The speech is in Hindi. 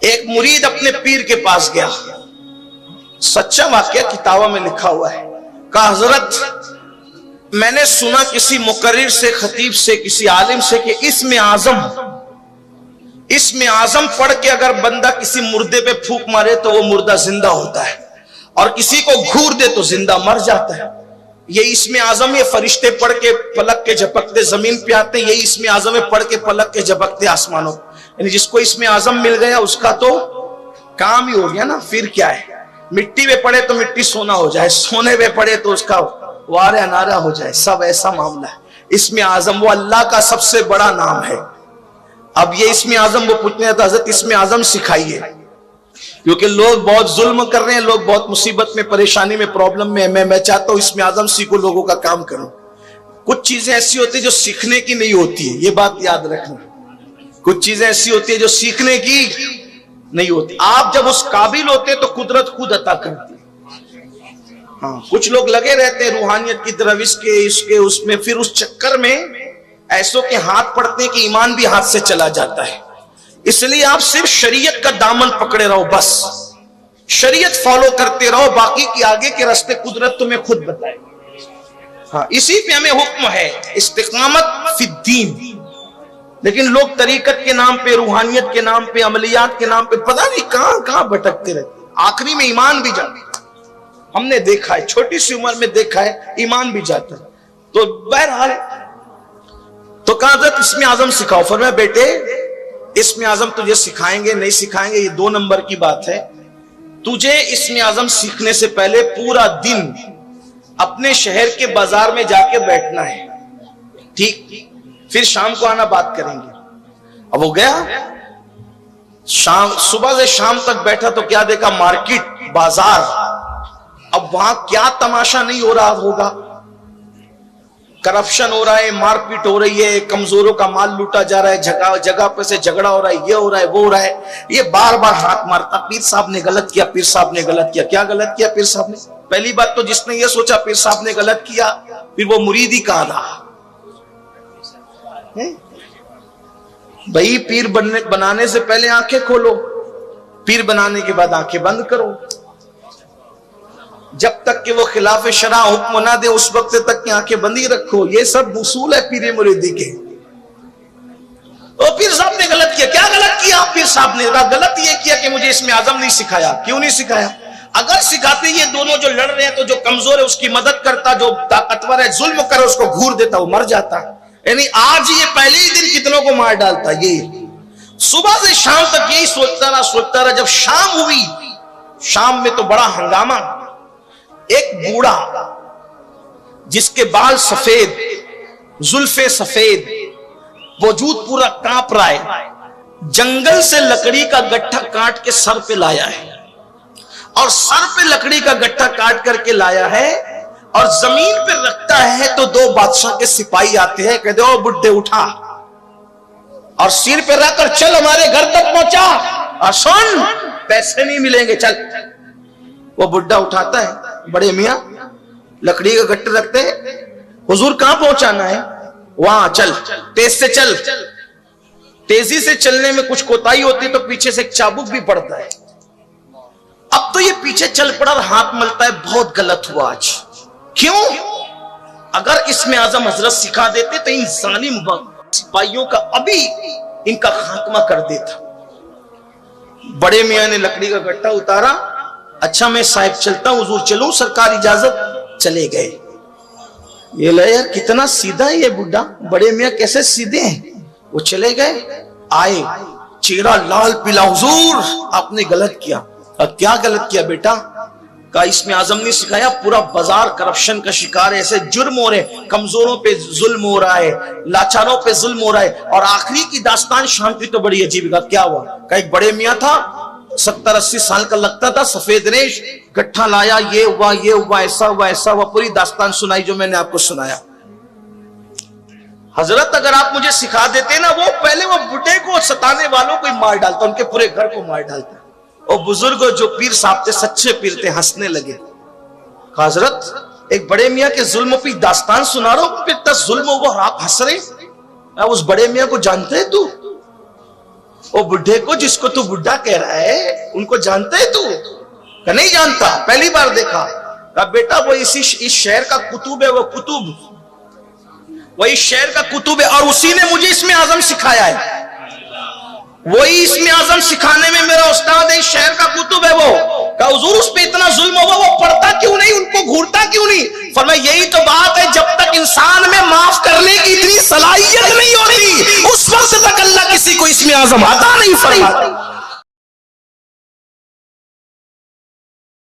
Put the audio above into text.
एक मुरीद अपने पीर के पास गया, सच्चा वाकया किताबों में लिखा हुआ है। कहा हजरत मैंने सुना किसी मुकर्रिर से, खतीब से, किसी आलिम से कि इसमें आजम पढ़ के अगर बंदा किसी मुर्दे पे फूंक मारे तो वो मुर्दा जिंदा होता है, और किसी को घूर दे तो जिंदा मर जाता है। ये इसमें आजम ये फरिश्ते पढ़ के पलक के झपकते जमीन पे आते, यही इसमें आजम है पढ़ के पलक के झपकते आसमानों। यानी जिसको इसमें आजम मिल गया उसका तो काम ही हो गया ना। फिर क्या है, मिट्टी में पड़े तो मिट्टी सोना हो जाए, सोने में पड़े तो उसका वारे अनारा हो जाए, सब ऐसा मामला है। इसमें आजम वो अल्लाह का सबसे बड़ा नाम है। अब ये इसमें आजम वो पूछने आता हजरत इसमें आजम सिखाइए, क्योंकि लोग बहुत जुल्म कर रहे हैं, लोग बहुत मुसीबत में, परेशानी में, प्रॉब्लम में। मैं चाहता हूं इसमें आजम सीखो, लोगों का काम करो। कुछ चीजें ऐसी होती है जो सीखने की नहीं होती है, ये बात याद रखना। कुछ चीजें ऐसी होती है जो सीखने की नहीं होती। आप जब उस काबिल होते तो कुदरत खुद अता करती है। हाँ, कुछ लोग लगे रहते हैं रूहानियत की तरफ, इसके उसमें, फिर उस चक्कर में ऐसों के हाथ पड़ते हैं कि ईमान भी हाथ से चला जाता है। इसलिए आप सिर्फ शरीयत का दामन पकड़े रहो, बस शरीयत फॉलो करते रहो, बाकी की आगे के रास्ते कुदरत तुम्हें खुद बताए। हाँ, इसी पे हमें हुक्म है, इस्तिकामत फिद्दीन। लेकिन लोग तरीकत के नाम पे, रूहानियत के नाम पे, अमलियात के नाम पे पता नहीं कहां कहां भटकते रहते, आखिरी में ईमान भी जाता। हमने देखा है, छोटी सी उम्र में देखा है, ईमान भी जाता है। तो बहरहाल तो कहा हजरत इसमें आजम सिखाओ। फरमाया बेटे इसमें आजम तुझे सिखाएंगे नहीं सिखाएंगे ये 2 नंबर की बात है। तुझे इसमें आजम सीखने से पहले पूरा दिन अपने शहर के बाजार में जाके बैठना है, ठीक? फिर शाम को आना, बात करेंगे। अब वो गया, शाम, सुबह से शाम तक बैठा तो क्या देखा, मार्केट, बाजार। अब वहां क्या तमाशा नहीं हो रहा होगा, करप्शन हो रहा है, मारपीट हो रही है, कमजोरों का माल लूटा जा रहा है, जगह जगह पे से झगड़ा हो रहा है, ये हो रहा है, वो हो रहा है। ये बार बार हाथ मारता, पीर साहब ने गलत किया, पीर साहब ने गलत किया। क्या गलत किया पीर साहब ने? पहली बात तो जिसने ये सोचा पीर साहब ने गलत किया, फिर वो मुरीद ही कहां रहा भाई? पीर बनाने से पहले आंखें खोलो, पीर बनाने के बाद आंखें बंद करो। जब तक कि वो खिलाफ शरा हुक्म ना दे उस वक्त तक की आंखें बंदी रखो। ये सब उसूल है पीर मुरीदी के। तो पीर साहब ने गलत किया, क्या गलत किया पीर साहब ने? गलत ये किया कि मुझे इसमें आजम नहीं सिखाया। क्यों नहीं सिखाया? अगर सिखाते ये दोनों जो लड़ रहे हैं तो जो कमजोर है उसकी मदद करता, जो ताकतवर है जुल्म करे उसको घूर देता, वो मर जाता। यानी आज ये पहले ही दिन कितनों को मार डालता। ये सुबह से शाम तक यही सोचता रहा। जब शाम हुई, शाम में तो बड़ा हंगामा। एक बूढ़ा जिसके बाल सफेद, जुल्फे सफेद, वजूद पूरा कांप रहा है, जंगल से लकड़ी का गट्ठा काट के सर पे लाया है, और सर पे लकड़ी का गट्ठा काट करके लाया है और जमीन पे रखता है। तो 2 बादशाह के सिपाही आते हैं, कहते ओ बुड्ढे उठा, और सिर पे रखकर चल हमारे घर तक पहुंचा, और सुन पैसे नहीं मिलेंगे, चल। वो बुड्ढा उठाता है, बड़े मियां लकड़ी का गट्टे रखते हैं, हुजूर कहां पहुंचाना है? वहां चल, तेज से चल। तेजी से चलने में कुछ कोताही होती तो पीछे से एक चाबुक भी पड़ता है। अब तो ये पीछे चल पड़ा और हाथ मलता है, बहुत गलत हुआ आज। क्यों? अगर इसमें आजम हजरत सिखा देते तो इन जालिम सिपाहियों का अभी इनका खात्मा कर देता। बड़े मियां ने लकड़ी का गट्टा उतारा, अच्छा मैं साहिब चलता हूं, हुजूर चलूं, सरकार इजाजत। चले गए। ये ले यार कितना सीधा है ये बुढ़ा, बड़े मियां कैसे सीधे हैं। वो चले गए, आए, चेहरा लाल पीला, हुजूर आपने गलत किया। क्या गलत किया बेटा? का इसमें आजम नहीं सिखाया? पूरा बाजार करप्शन का शिकार है, ऐसे जुर्म हो रहे, कमजोरों पे जुल्म हो रहा है, लाचारों पे जुल्म हो रहा है। और आखिरी की दास्तान शाम की तो बड़ी अजीब। का क्या हुआ? का एक बड़े मियां था, 70-80 साल का लगता था, सफेद रेश, गट्ठा लाया, ये हुआ, ये हुआ, ऐसा हुआ, ऐसा हुआ, पूरी दास्तान सुनाई जो मैंने आपको सुनाया। हजरत अगर आप मुझे सिखा देते ना, वो पहले वो बुढ़े को सताने वालों को मार डालता, उनके पूरे घर को मार डालता। और बुजुर्ग जो पीर साहब थे, सच्चे पीर थे, हंसने लगे। हजरत एक बड़े मियां के जुल्म पे दास्तान सुना रहा हूं, जुल्म हुआ और आप हंस रहे? उस बड़े मियां को जानते हैं तू? वो बुढ़े को जिसको तू बुढ़ा कह रहा है उनको जानते है तू? क्या नहीं जानता? पहली बार देखा। कहा बेटा वो इस शहर का कुतुब है, वो कुतुब वही शहर का कुतुब है और उसी ने मुझे इसमें आजम सिखाया है। वही इसमें आजम सिखाने में मेरा उस्ताद है, इस शहर का कुतुब है वो। कहा हुजूर उस पे इतना जुल्म हुआ, वो पढ़ता क्यों नहीं, उनको घूरता क्यों नहीं? फरमाया यही तो बात है, जब तक इंसान में माफ करने की इतनी सलाहियत नहीं होती उस वक्त तक अल्लाह किसी को इसमें आजम अता नहीं फरमाता।